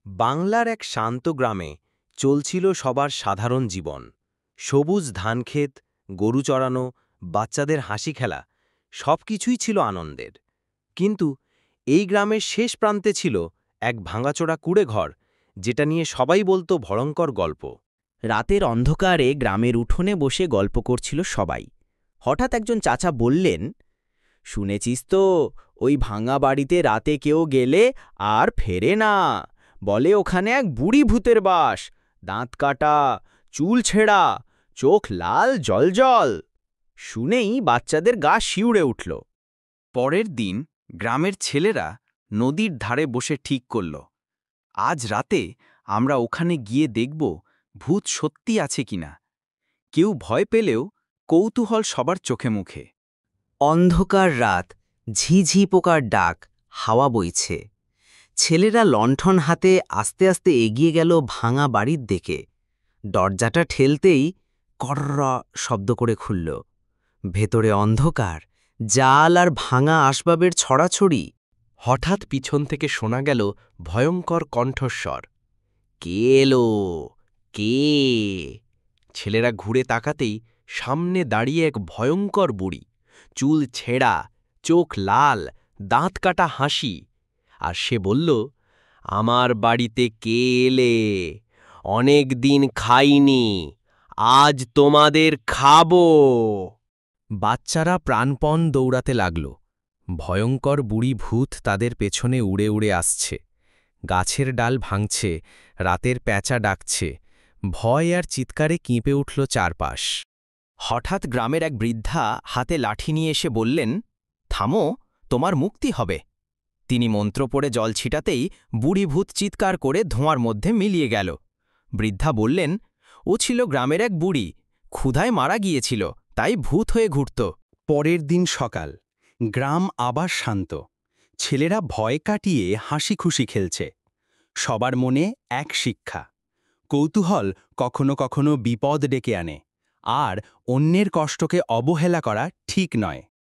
বাংলার এক শান্ত গ্রামে চলছিল সবার সাধারণ জীবন। সবুজ ধানক্ষেত, গরু চড়ানো, বাচ্চাদের হাসি খেলা, সবকিছুই ছিল আনন্দের। কিন্তু এই গ্রামের শেষ প্রান্তে ছিল এক ভাঙাচোরা কুঁড়েঘর, যেটা নিয়ে সবাই বলতো ভয়ঙ্কর গল্প। রাতের অন্ধকারে গ্রামের উঠোনে বসে গল্প করছিল সবাই। হঠাৎ একজন চাচা বললেন, শুনেছিস তো, ওই ভাঙা বাড়িতে রাতে কেউ গেলে আর ফেরে না। বলে ওখানে এক বুড়ি ভূতের বাস, দাঁত কাটা, চুল ছেঁড়া, চোখ লাল জলজল। শুনেই বাচ্চাদের গা শিউড়ে উঠল। পরের দিন গ্রামের ছেলেরা নদীর ধারে বসে ঠিক করল, আজ রাতে আমরা ওখানে গিয়ে দেখব ভূত সত্যি আছে কিনা। কেউ ভয় পেলেও কৌতূহল সবার চোখে মুখে। অন্ধকার রাত, ঝিঝি পোকার ডাক, হাওয়া বইছে। ছেলেরা লণ্ঠন হাতে আস্তে আস্তে এগিয়ে গেল ভাঙা বাড়ির দিকে। দরজাটা ঠেলতেই কর্র শব্দ করে খুলল। ভেতরে অন্ধকার, জাল আর ভাঙা আসবাবের ছড়াছড়ি। হঠাৎ পিছন থেকে শোনা গেল ভয়ঙ্কর কণ্ঠস্বর। কে এলো? কে? ছেলেরা ঘুরে তাকাতেই সামনে দাঁড়িয়ে এক ভয়ঙ্কর বুড়ি, চুল ছেঁড়া, চোখ লাল, দাঁত কাটা হাসি। আর সে বলল, আমার বাড়িতে কে এলে? অনেক দিন খাইনি, আজ তোমাদের খাবো। বাচ্চারা প্রাণপণ দৌড়াতে লাগল। ভয়ঙ্কর বুড়ি ভূত তাদের পেছনে উড়ে উড়ে আসছে। গাছের ডাল ভাঙছে, রাতের প্যাঁচা ডাকছে, ভয় আর চিৎকারে কেঁপে উঠল চারপাশ। হঠাৎ গ্রামের এক বৃদ্ধা হাতে লাঠি নিয়ে এসে বললেন, থামো, তোমার মুক্তি হবে। তিনি মন্ত্র পড়ে জল ছিটাতেই বুড়ি ভূত চিৎকার করে ধোঁয়ার মধ্যে মিলিয়ে গেল। বৃদ্ধা বললেন, ও ছিল গ্রামের এক বুড়ি, ক্ষুধায় মারা গিয়েছিল, তাই ভূত হয়ে ঘুরত। পরের দিন সকাল, গ্রাম আবার শান্ত। ছেলেরা ভয় কাটিয়ে হাসি খুশি খেলছে। সবার মনে এক শিক্ষা: কৌতূহল কখনো কখনো বিপদ ডেকে আনে, আর অন্যের কষ্টকে অবহেলা করা ঠিক নয়।